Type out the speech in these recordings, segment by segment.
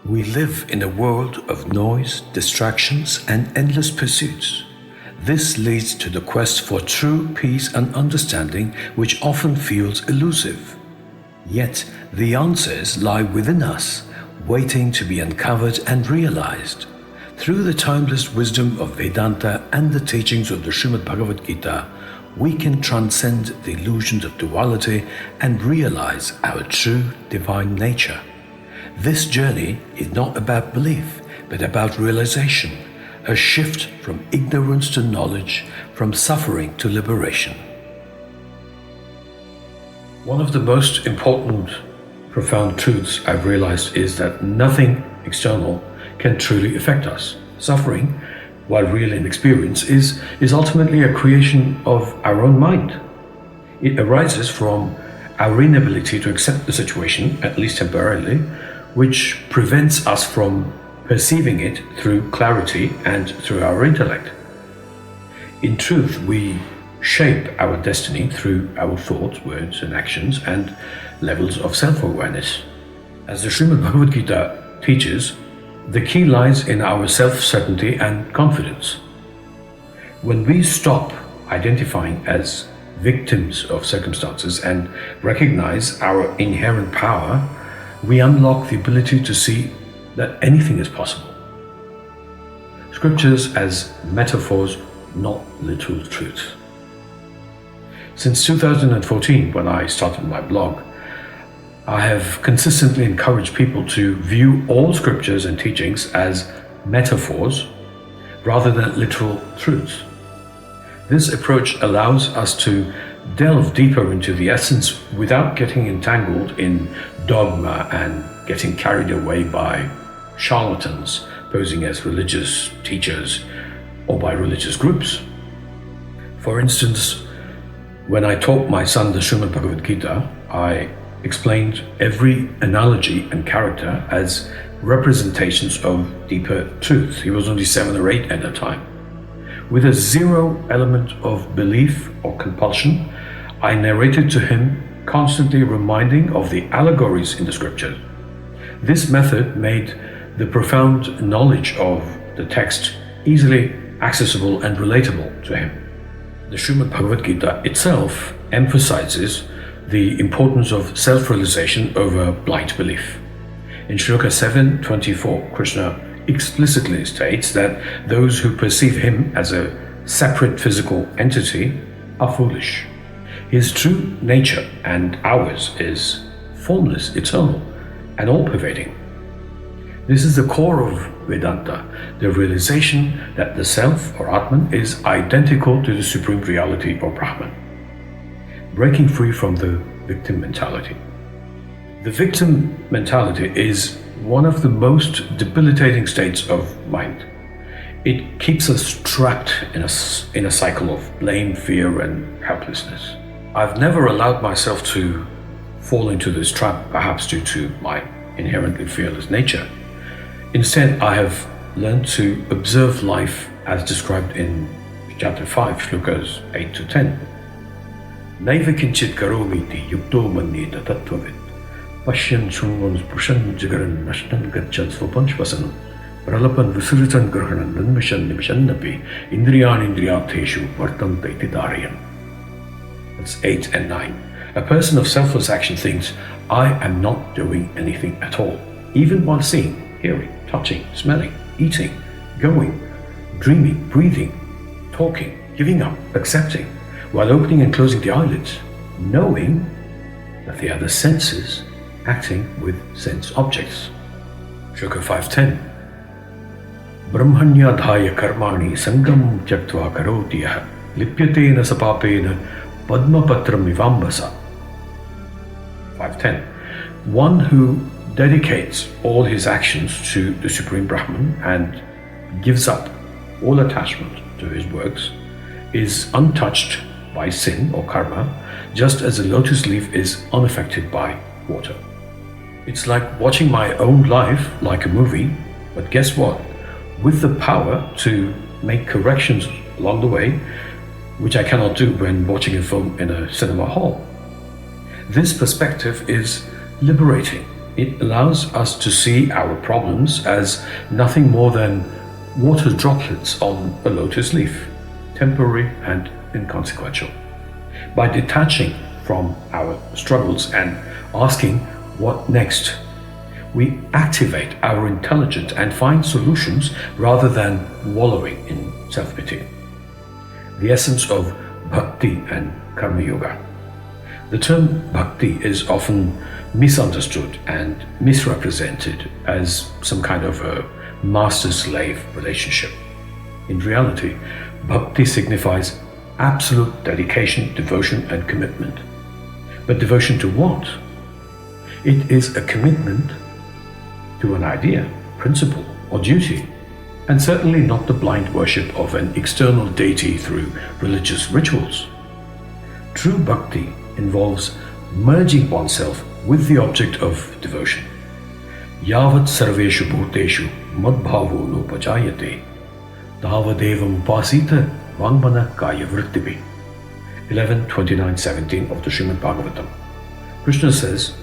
We live in a world of noise, distractions, and endless pursuits. This leads to the quest for true peace and understanding, which often feels elusive. Yet, the answers lie within us, waiting to be uncovered and realized. Through the timeless wisdom of Vedanta and the teachings of the Srimad Bhagavad Gita, we can transcend the illusions of duality and realize our true divine nature. This journey is not about belief, but about realization, a shift from ignorance to knowledge, from suffering to liberation. One of the most important, profound truths I've realized is that nothing external can truly affect us. Suffering, while real in experience, is ultimately a creation of our own mind. It arises from our inability to accept the situation, at least temporarily, which prevents us from perceiving it through clarity and through our intellect. In truth, we shape our destiny through our thoughts, words, and actions, and levels of self-awareness. As the Srimad Bhagavad Gita teaches, the key lies in our self-certainty and confidence. When we stop identifying as victims of circumstances and recognize our inherent power, we unlock the ability to see that anything is possible. Scriptures as metaphors, not literal truths. Since 2014, when I started my blog, I have consistently encouraged people to view all scriptures and teachings as metaphors rather than literal truths. This approach allows us to delve deeper into the essence without getting entangled in dogma and getting carried away by charlatans posing as religious teachers or by religious groups. For instance, when I taught my son the Srimad Bhagavad Gita, I explained every analogy and character as representations of deeper truth. He was only 7 or 8 at the time. With a zero element of belief or compulsion, I narrated to him, constantly reminding of the allegories in the scriptures. This method made the profound knowledge of the text easily accessible and relatable to him. The Srimad Bhagavad Gita itself emphasizes the importance of self-realization over blind belief. In Shloka 7:24, Krishna explicitly states that those who perceive him as a separate physical entity are foolish. His true nature and ours is formless, eternal, and all-pervading. This is the core of Vedanta, the realization that the Self or Atman is identical to the Supreme Reality or Brahman, breaking free from the victim mentality. The victim mentality is one of the most debilitating states of mind. It keeps us trapped in a cycle of blame, fear, and helplessness. I've never allowed myself to fall into this trap, perhaps due to my inherently fearless nature. Instead, I have learned to observe life as described in chapter 5, shlokas 8 to 10. Naiva kinchit karomiti yukto manyeta tattvavid pashyan shunvan spushan jagaran nashtan gachat swapanchvasanam pralapan visuritan grahanan nanmishan nimishannapi indriyan indriyatheshu vartanta iti dharayan. That's 8 and 9. A person of selfless action thinks, I am not doing anything at all, even while seeing, hearing, touching, smelling, eating, going, dreaming, breathing, talking, giving up, accepting, while opening and closing the eyelids, knowing that they are the senses acting with sense objects. Shloka 5:10. Brahmanya dhaya karmani sangam tyaktva karoti yaha lipyatena sapapena padmapatram ivambasa. 5:10. One who dedicates all his actions to the Supreme Brahman and gives up all attachment to his works is untouched by sin or karma, just as a lotus leaf is unaffected by water. It's like watching my own life like a movie, but guess what? With the power to make corrections along the way, which I cannot do when watching a film in a cinema hall. This perspective is liberating It allows us to see our problems as nothing more than water droplets on a lotus leaf, temporary and inconsequential. By detaching from our struggles and asking what next, we activate our intelligence and find solutions rather than wallowing in self-pity. The essence of bhakti and karma yoga. The term bhakti is often misunderstood and misrepresented as some kind of a master-slave relationship. In reality, bhakti signifies absolute dedication, devotion, and commitment. But devotion to what? It is a commitment to an idea, principle, or duty, and certainly not the blind worship of an external deity through religious rituals. True bhakti involves merging oneself with the object of devotion. Yavat sarveshu bhuteshu madbhavo nopajayate tavadevam upasita vangmana kaya vrittibi. 11:29-17 of the Srimad Bhagavatam. Krishna says,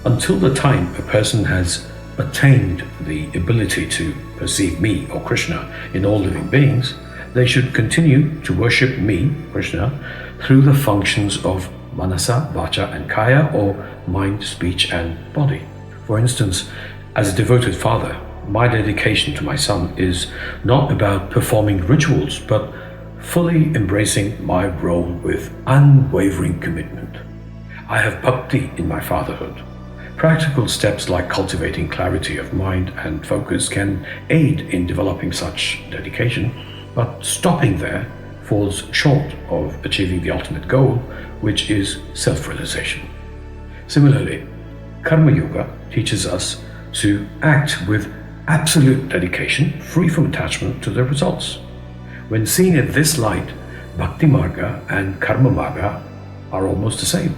until the time a person has attained the ability to perceive me or Krishna in all living beings, they should continue to worship me, Krishna, through the functions of manasa, vacha, and kaya, or mind, speech, and body. For instance, as a devoted father, my dedication to my son is not about performing rituals, but fully embracing my role with unwavering commitment. I have bhakti in my fatherhood. Practical steps like cultivating clarity of mind and focus can aid in developing such dedication, but stopping there falls short of achieving the ultimate goal, which is self-realization. Similarly, Karma Yoga teaches us to act with absolute dedication, free from attachment to the results. When seen in this light, Bhakti Marga and Karma Marga are almost the same.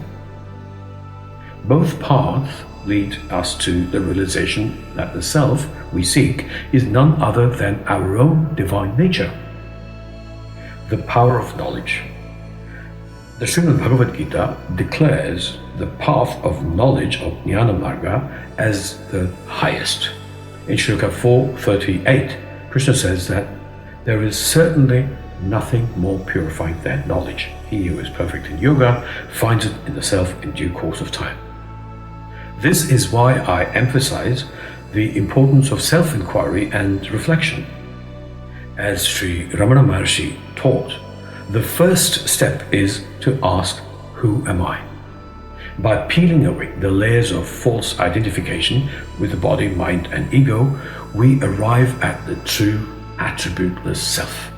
Both paths lead us to the realization that the self we seek is none other than our own divine nature. The power of knowledge. The Srimad Bhagavad Gita declares the path of knowledge of Jnana Marga as the highest. In Shloka 4:38, Krishna says that there is certainly nothing more purifying than knowledge. He who is perfect in yoga finds it in the self in due course of time. This is why I emphasize the importance of self-inquiry and reflection. As Sri Ramana Maharshi taught, the first step is to ask, who am I? By peeling away the layers of false identification with the body, mind, and ego, we arrive at the true attributeless self.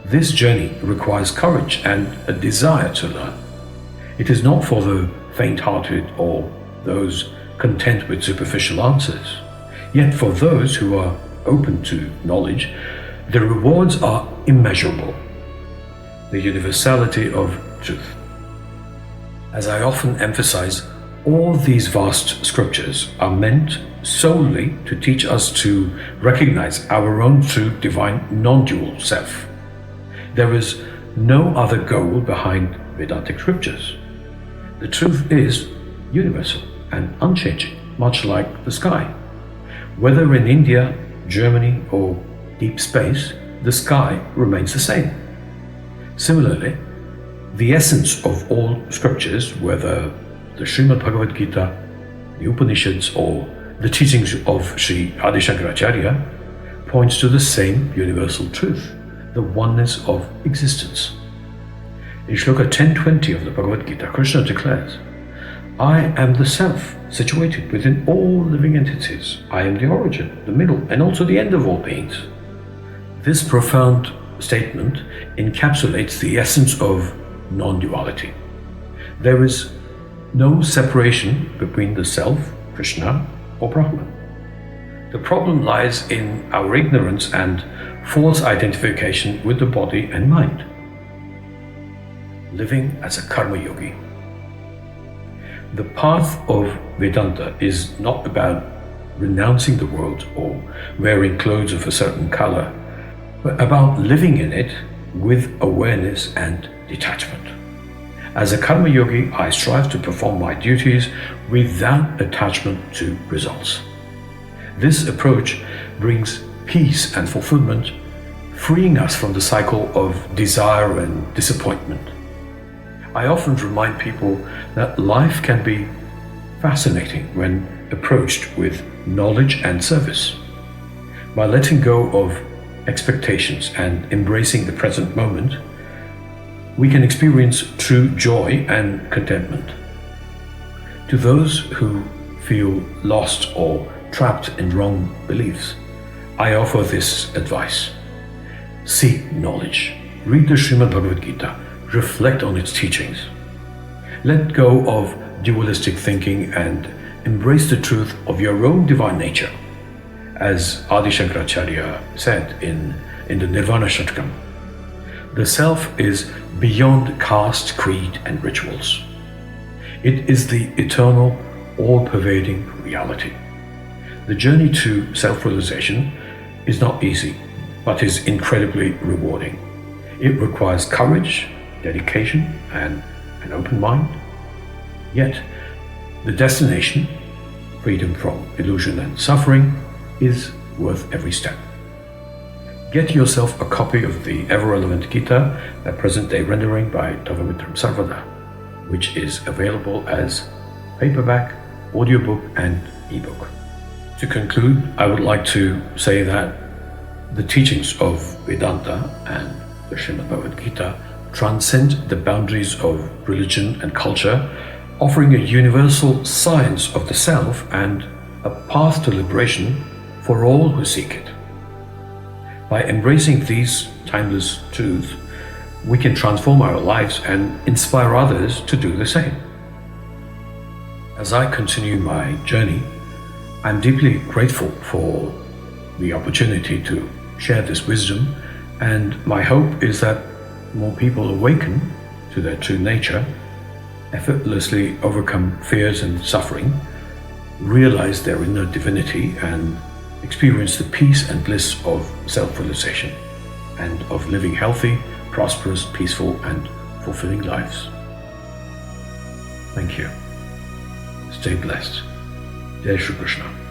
This journey requires courage and a desire to learn. It is not for the faint-hearted or those content with superficial answers. Yet for those who are open to knowledge, the rewards are immeasurable. The universality of truth. As I often emphasize, all these vast scriptures are meant solely to teach us to recognize our own true divine non-dual self. There is no other goal behind Vedantic scriptures. The truth is universal and unchanging, much like the sky. Whether in India, Germany, or deep space, the sky remains the same. Similarly, the essence of all scriptures, whether the Srimad Bhagavad Gita, the Upanishads, or the teachings of Sri Adi Shankaracharya, points to the same universal truth, the oneness of existence. In Shloka 10:20 of the Bhagavad Gita, Krishna declares, I am the self, situated within all living entities. I am the origin, the middle, and also the end of all beings. This profound statement encapsulates the essence of non-duality. There is no separation between the self, Krishna, or Brahman. The problem lies in our ignorance and false identification with the body and mind. Living as a karma yogi. The path of Vedanta is not about renouncing the world or wearing clothes of a certain color, but about living in it with awareness and detachment. As a karma yogi, I strive to perform my duties without attachment to results. This approach brings peace and fulfillment, freeing us from the cycle of desire and disappointment. I often remind people that life can be fascinating when approached with knowledge and service. By letting go of expectations and embracing the present moment, we can experience true joy and contentment. To those who feel lost or trapped in wrong beliefs, I offer this advice. Seek knowledge. Read the Srimad Bhagavad Gita. Reflect on its teachings. Let go of dualistic thinking and embrace the truth of your own divine nature. As Adi Shankaracharya said in the Nirvana Shatakam, the self is beyond caste, creed, and rituals. It is the eternal, all-pervading reality. The journey to self-realization is not easy, but is incredibly rewarding. It requires courage, dedication, and an open mind. Yet, the destination, freedom from illusion and suffering, is worth every step. Get yourself a copy of the ever-relevant Gita, a present-day rendering by Tavamithram Sarvada, which is available as paperback, audiobook, and ebook. To conclude, I would like to say that the teachings of Vedanta and the Srimad Bhagavad Gita transcend the boundaries of religion and culture, offering a universal science of the self and a path to liberation for all who seek it. By embracing these timeless truths, we can transform our lives and inspire others to do the same. As I continue my journey, I'm deeply grateful for the opportunity to share this wisdom, and my hope is that more people awaken to their true nature, effortlessly overcome fears and suffering, realize their inner divinity, and experience the peace and bliss of self-realization and of living healthy, prosperous, peaceful, and fulfilling lives. Thank you. Stay blessed. Jai Shri Krishna.